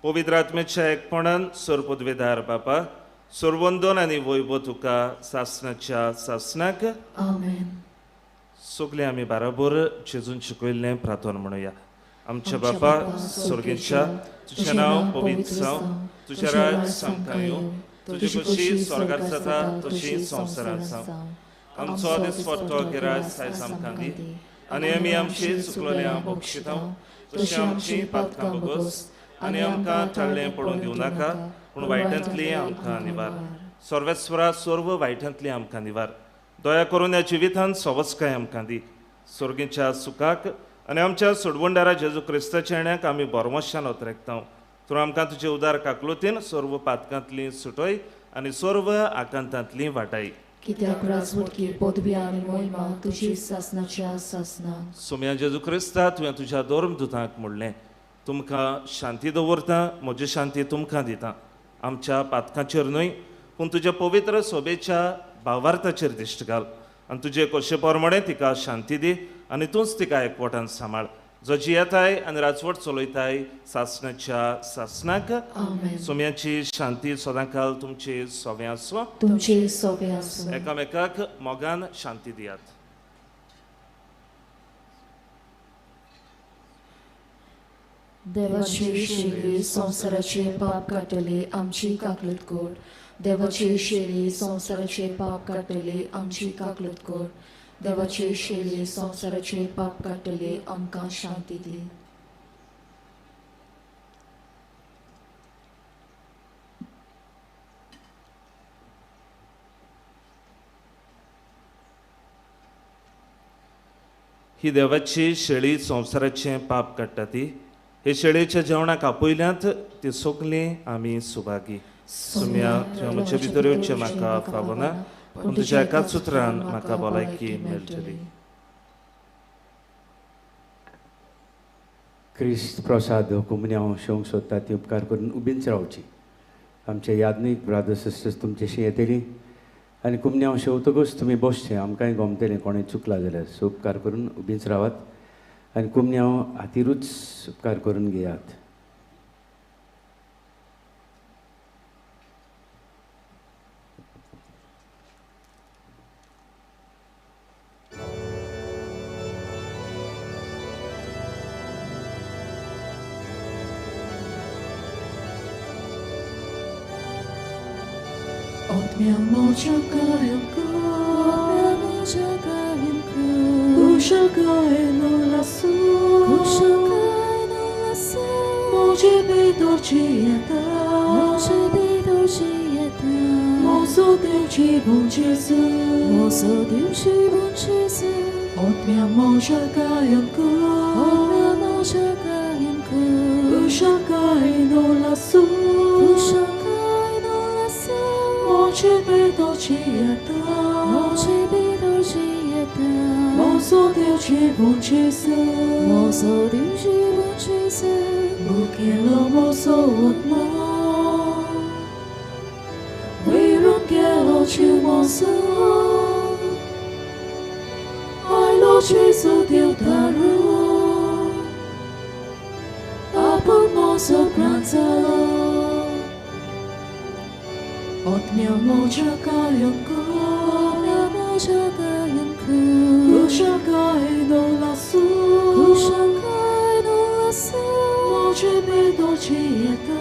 पवित्र आत्म्याच्या एकपणान सोरपदवेदार बापा सोरवंदन आनी वैभव तुका सासणाच्या सासणाक आमेन. सगळे आमी बराबर जेजून शिकयल्लें प्रार्थना म्हणुया. आमच्या बापा स्वर्गीच्या तुजें नांव पवित्र जावं, तुजें राज सामकां येवं, तुजी कशी स्वर्गांत जाता तशी संवसारांत जावं. आमचो दिसपट्टो गिराय आयज आमकां दी आनी आमी आमची चुकलोल्यांक बक्षिता तशी आमची पातकां बगोस आनी आमकां टाळ्ळें पडून दिवं नाका पूण वायटांतली आमकां निवार. सर्वेस्वरा सर्व वायटांतली आमकां निवार. दया करून ह्या जिवितांत सवस्काय आमकां दी. स्वर्गीच्या सुखाक आनी आमच्या सोडवणदारा जेजू क्रिस्ताच्या येण्याक आमी बरमोशान ओतरेकता. तूं आमकां तुजे उदार काकलुतीन सर्व पातकांतली सुटय आनी सर्व आकांतांतली वाटाय. कित्याक राजवटकी पदवी आनी मोहिमा तुजी सासणाच्या सासना. सोम्या जेजू क्रिस्ता तुवें तुज्या धर्मदुतांक म्हणलें तुमकां शांती दवरता म्हजी शांती तुमकां दिता. आमच्या पातकांचेर न्हय पूण तुज्या पवित्र सोबेच्या भावार्थाचेर दिश्ट घाल आनी तुजे कशे प्रमाणे तिका शांती दी आनी तूंच तिका एकवटान सांबाळ. जो जियेताय आनी राजवट चलयताय सासणाच्या सासनाक. सोम्याची शांती सदांकाल तुमची सोबे आसूं. तुमची सोबे आसूं. एकामेकाक मोगान शांती दियात. देवाची शेळी संवसाराचे पाप काडटली आमची काकलूत कर. देवाची शेळी संवसाराचे पाप काडटली आमची काकलूत कर. देवाची शेळी संवसाराचे पाप काडटली आमकां शांती दी. ही देवाची शेळी संवसाराचे पाप काडटा ती. हे शेळयेच्या जेवणाक आपयल्यांत ती सगळीं आमी सुभागी. सुम्या तुवें म्हजे भितर येवचें म्हाका फावो ना पूण तुज्या एकाच उतरान म्हाका भलायकी मेळटली. क्रिस्त प्रसाद कुमन्या शेवंक सोदता ती उपकार करून उबीच रावची. आमच्या यादनीक ब्रादर सिस्टर्स तुमचेशी येतली आनी कुमन्या शेवतकूच तुमी बसचें आमकांय गमतलें कोणें चुकला जाल्यार. सो उपकार करून उबीच रावात आनी कुमन्या हातीरूच उपकार करून घेयात. Odmiano czekają Uszakają lasu Może być dorcieta Mozo Deus bom Jesus Odmiano czekają Uszakają lasu Może być dorcieta Mozo Deus bom Jesus Bukielo mozo odmo Wyrukielo ci mozo Ai lo Jesu Deus daru Apod mozo pranzalo Odmiamo czekają Uszakają lasu Może być dorcieta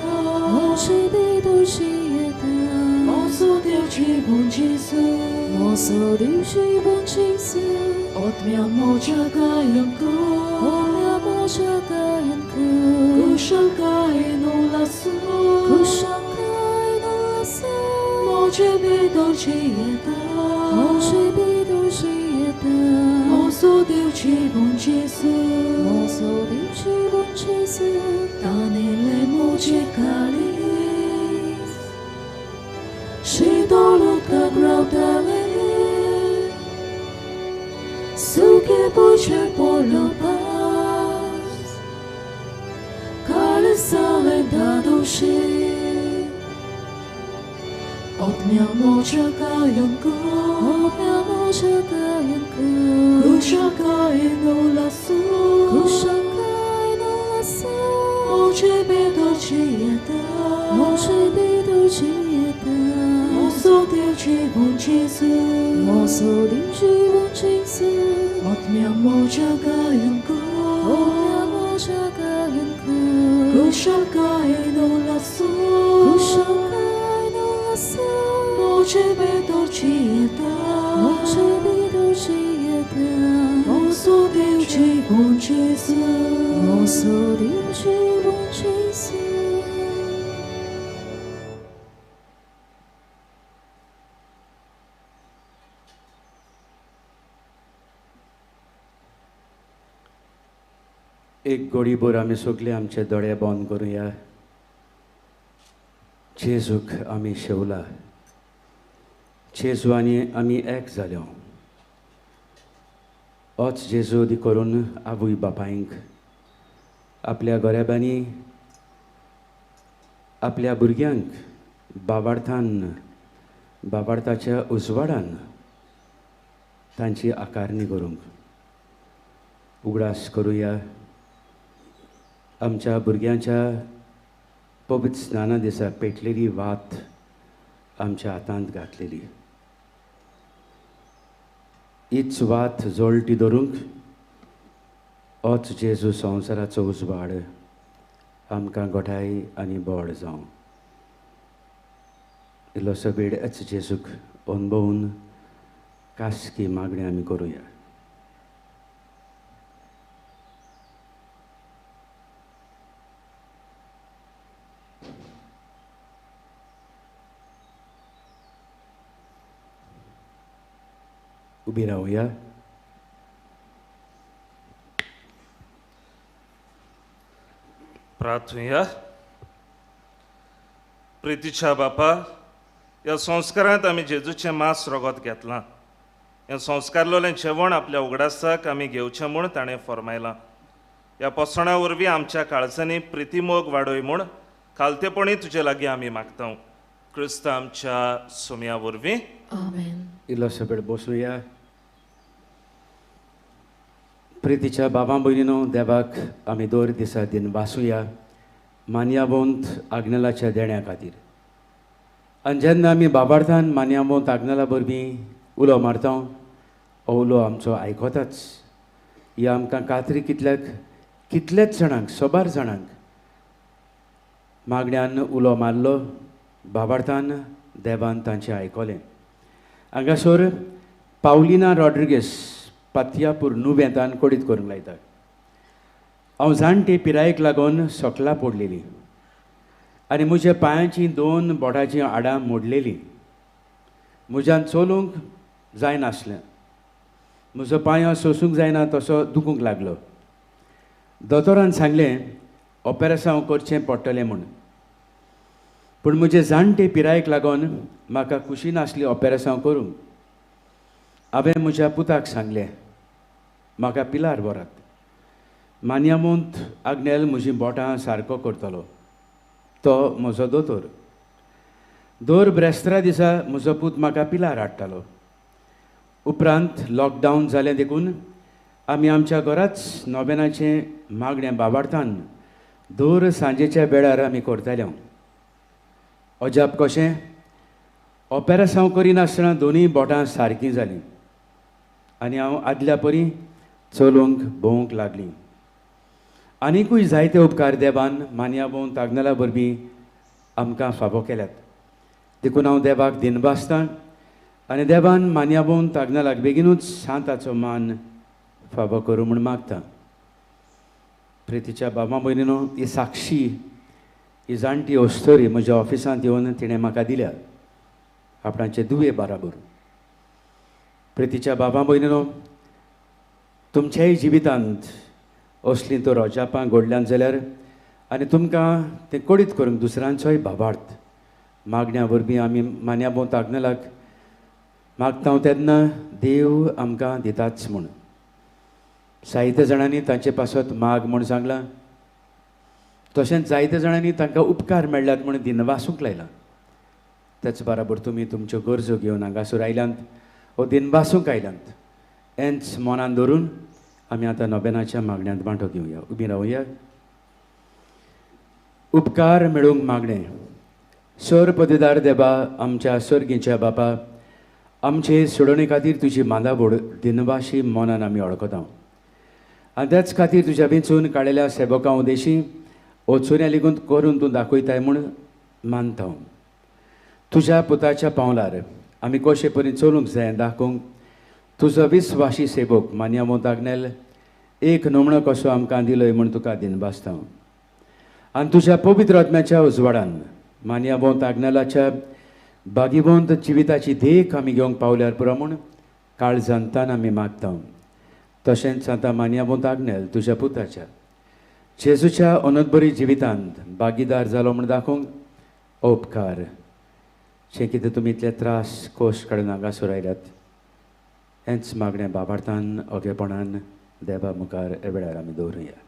Mozo Deus bom Jesus Mozo dici buon Gesù, odmiamo czekająco, odmiamo czekająco, kuszalkajno lasu, kuszalkajno lasu, może bidolci jeda, może bidolci jeda, mozo dici buon Gesù, mozo dici buon Gesù, danile moje kalis, shidolutka graudale. Suche voce pollo paz, cale sale da duszy. Odmiamo czekajanko, kuszakajno lasu, może bidolci jeda, mozo dici buon Gesù, odmiamo czekajanko, kuszakajno lasu, może bidolci jeda, mozo dici buon Gesù, एक गोडीभर आमी सगळे आमचे दोळे बंद करुया. जेजूक आमी शेवला, जेजू आनी आमी एक जाल्यो. होच जेजू करून आवय बापायंक आपल्या गोरेबांनी आपल्या भुरग्यांक बाबार्थाच्या उजवाडान तांची आकारणी करूंक उगडास करुया. आमच्या भुरग्यांच्या पवित्र स्नाना दिसा पेटलेली वात आमच्या हातांत घातलेली. हीच वात जोळटी धरूंक होच जेजू संवसाराचो उजवाड आमकां गोठाय आनी बोड जावं. इल्लोसो वेळ हेच जेजूक अनुभवून खासगी मागणी आमी करुया. उबी रावया. प्रार्थुया. प्रितीच्या बापा, ह्या संस्कारांत आमी जेजूचें मांस रगत घेतलां. हें संस्कारलोलें जेवण आपल्या उगडासाक आमी घेवचें म्हूण ताणें फरमायलां. ह्या पोसणा वरवीं आमच्या काळजांनी प्रिती मोग वाडय म्हूण खालतेपणी तुजे लागीं आमी मागता. क्रिस्त आमच्या सुमया वरवीं. आमेन. इल्लोसो वेळ बसूया. प्रितीच्या बाबा भयणीनो, देवाक आमी दर दिसा दिन वासूया मान्यावंत आग्नेलाच्या देण्या खातीर. आनी जेन्ना आमी बाबार्थान मान्यावंत आग्नेला वरवीं उलो मारता, हो उलो आमचो आयकोताच. ही आमकां खात्री कितलेच जाणांक, सोबार जाणांक मागण्यान उलो मारलो बाबार्थान देवान तांचें आयकलें. हांगासर पावलिना रॉड्रिगेस पातियापूर नुवेंतान कोडीत करूंक लायता. हांव जाणटे पिरायेक लागून सोकला पडलेली आनी म्हज्या पांयांची 2 बोटांची आडां मोडलेलीं. म्हज्यान चलूंक जायनासलें. म्हजो पांयो सोसूंक जायना तसो दुखूंक लागलो. दोतोरान सांगलें ऑपेरेशन करचें पडटलें म्हूण. पूण म्हजे जाणटे पिरायेक लागून म्हाका खुशी नासली ऑपेरेशन करूंक. हांवें म्हज्या पुताक सांगलें म्हाका पिलार व्हरात. मान्यावंत आग्नेल म्हजीं बोटां सारको करतलो. तो म्हजो दोतोर. दर ब्रेस्तारा दिसा म्हजो पूत म्हाका पिलार हाडटालो. उपरांत लॉकडावन जालें देखून आमी आमच्या घराच नोवेनाचें मागणें बाबार्थान दर सांजेच्या वेळार आमी करताल्यो. अजाप कशें ऑपेरेशन करिनासतना दोनूय बोटां सारकीं जालीं आनी हांव आदल्या परी चलूंक भोवंक लागलीं. आनिकूय जायते उपकार देवान मान्यावंत आग्नेला वरवीं आमकां फावो केल्यात. देखून हांव देवाक दिनवासतां आनी देवान मान्याबोन तागनालाक बेगीनूच शांताचो मान फावो करूं म्हूण मागता. प्रितीच्या बाबा भयणीनो, ही साक्षी, ही जाणटी ओस्तोरी म्हज्या ऑफिसांत येवन तिणें म्हाका दिल्या आपणाचे दुवे बाराबर. प्रितीच्या बाबा भयणीनो, तुमच्याय जिवितांत असलीं तर अजापां घडल्यान जाल्यार आनी तुमकां तें कोडीत करूंक दुसऱ्यांचोय भावार्थ मागण्या वरवीं आमी मान्याबो तागनालाक मागता तेन्ना देव आमकां दिताच म्हूण. जायत्या जाणांनी तांचे पासत माग म्हूण सांगलां, तशेंच जायत्या जाणांनी तांकां उपकार मेळ्ळ्यात म्हूण दिनवासूंक लायलां. तेच बराबर तुमी तुमच्यो गरजो घेवन हांगासर आयल्यांत वो दिनवासूंक आयल्यांत. हेंच मनान धरून आमी आतां नोबेनाच्या मागण्यांत वांटो घेवया. उबी रावया. उपकार मेळूंक मागणें. सर पदवीदार देवा, आमच्या सर्गीच्या बापा, आमचे सोडोवणे खातीर तुजी मांदावड दिनवाशी मनान आमी वळखता. आनी त्याच खातीर तुज्या वेंचून काडिल्ल्या सेवकां उदेशी वचून लेगून करून तूं दाखयताय म्हूण मानता. तुज्या पुताच्या पावलार आमी कशे परीन चलूंक जाय दाखोवंक तुजो विस्वाशी सेवक मान्याबो तागनेल एक नमणो कसो आमकां दिलोय म्हूण तुका दिनवासता. आनी तुज्या पवित्र आत्म्याच्या उजवाडान मान्याबो तागनेलाच्या बागीवंत जिविताची देख आमी घेवंक पावल्यार पुरो म्हूण काळजांतान आमी मागता. तशेंच आतां मान्याबो तागनेल तुज्या पुताच्या जेजूच्या अनंतबरी जिवितांत भागीदार जालो म्हूण दाखोवंक उपकार. जे कितें तुमी इतले त्रास कोश काडून हांगासर आयल्यात, हेंच मागणें बाबार्थान ओगेपणान देवा मुखार हे वेळार आमी दवरुया.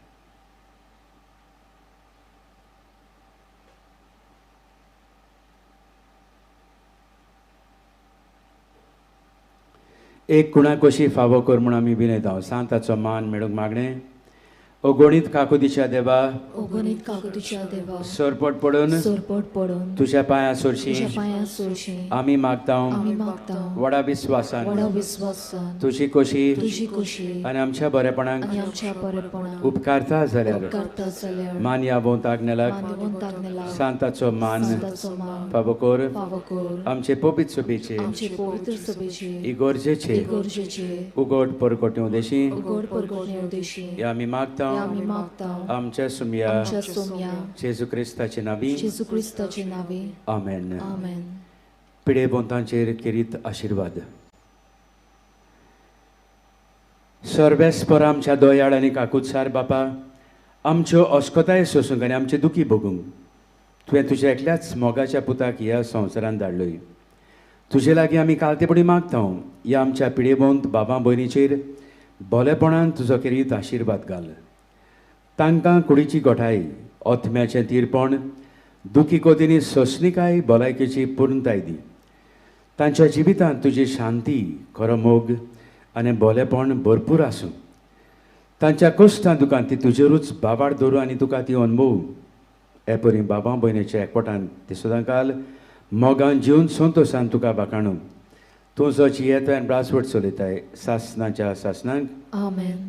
एक कुणा कशी फावो कर म्हूण आमी विनयता. सांताचो मान मेळूंक मागणें. अगणीत काकुदीच्या देवा, अगणित काकुदीच्या देवा, सरपट पडून सरपट पडून तुज्या पांयां सोरशी तुज्या पांयां सोरशी आमी मागता. आमी मागता. व्हडा विस्वासान व्हडा विस्वासान तुजी कशी तुजी कुशी आनी आमच्या बरेपणाक आनी आमच्या बरेपणाक उपकारता जाल्यार उपकारता जाल्यार मान्याबो तागनेलाक मान्यवंत तागनेलाक सांताचो मान सांताचो मान फावो कर. फावो कर. आमचे पवित्र सभेचे आमचे पवित्र सभेचे इगोर्जेचे इगोर्जेचे उगड परकोटे उदेशी उगड परगटणे उदेशी हे आमी मागता. आमी मागता. आमच्या सुमया आमच्या सोम्या जेजू क्रिस्ताचे नावी. जेजू क्रिस्ताचे नावे. आमेन. आमेन. पिडे बोंतांचेर केरीत आशिर्वाद. सर्वेस्पर आमच्या दोयाळ आनी काकुत्सार बापा, आमच्यो अस्कोताय सोसूंक आनी आमचे दुखी भोगूंक तुवें तुज्या एकल्याच मोगाच्या पुताक ह्या संवसारांत धाडलोय. तुजे लागीं आमी कालतेपडी मागता. ह्या आमच्या पिडेबोंत बाबा भयणीचेर बोलेपणान तुजो केरीत आशिर्वाद घाल. तांकां कुडीची गोठाय, ओथम्याचें तीरपण, दुखी कोतींनी सोंसणीकाय भलायकेची पुर्णताय दी. तांच्या जिवितांत तुजी शांती, खरो मोग आनी बोलेपण भरपूर आसूं. तांच्या कश्टां दुखांत ती तुजेरूच बाबाड दवरूं आनी तुका ती अनुभव. हे परी बाबा भयणीच्या एकवटान ती सुद्दां काल मोगान जिवन संतोशान तुका बाकाणू. तूं जो जियेताय आनी राजवट चलयताय सासनाच्या सासनांक. आमेन.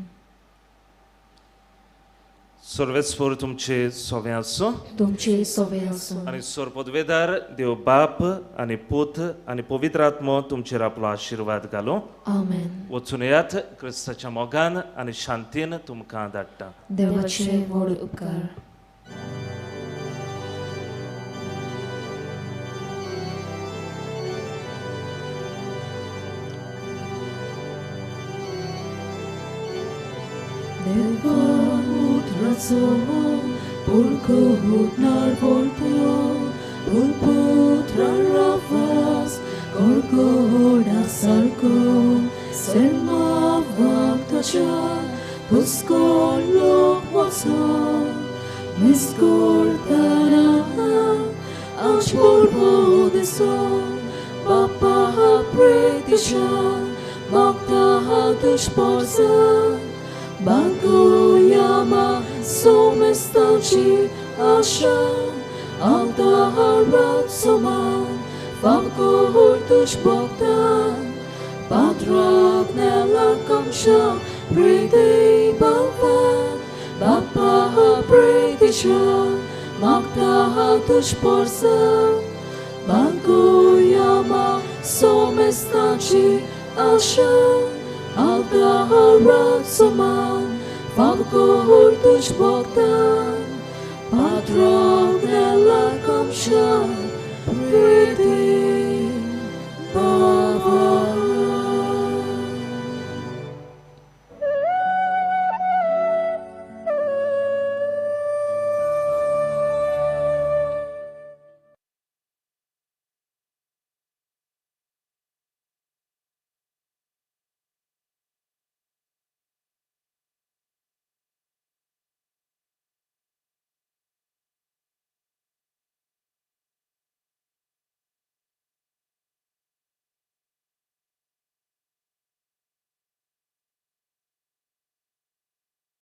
सर्वेस्पर तुमचे सोवे आसूं. तुमचे सोवे आसूं. आनी सर पदवेदार देव बाप आनी पूत आनी पवित्र आत्मो तुमचेर आपलो आशिर्वाद घालूं. आमेन. वचून येयात. क्रिस्ताच्या मोगान आनी शांतीन तुमकां धाडटा. देवाचे व्हड उपकार. Purkut nar volpo, pulputra ravas, gorgoda sarko, selma vaktacha, puskolo poso, miskortana, ashborbo deso, papa pretisha, magta dushporza. Baguyama somestaci așa, alta harat soman, fapgurtuș Bogdan, padragnela kamșa, predei balvan, bapa predișa, magda duș porza, Baguyama somestaci Asha, Aldaharat Saman, Favkohor Tuj Bogdan, Padrog Nella Kamshan.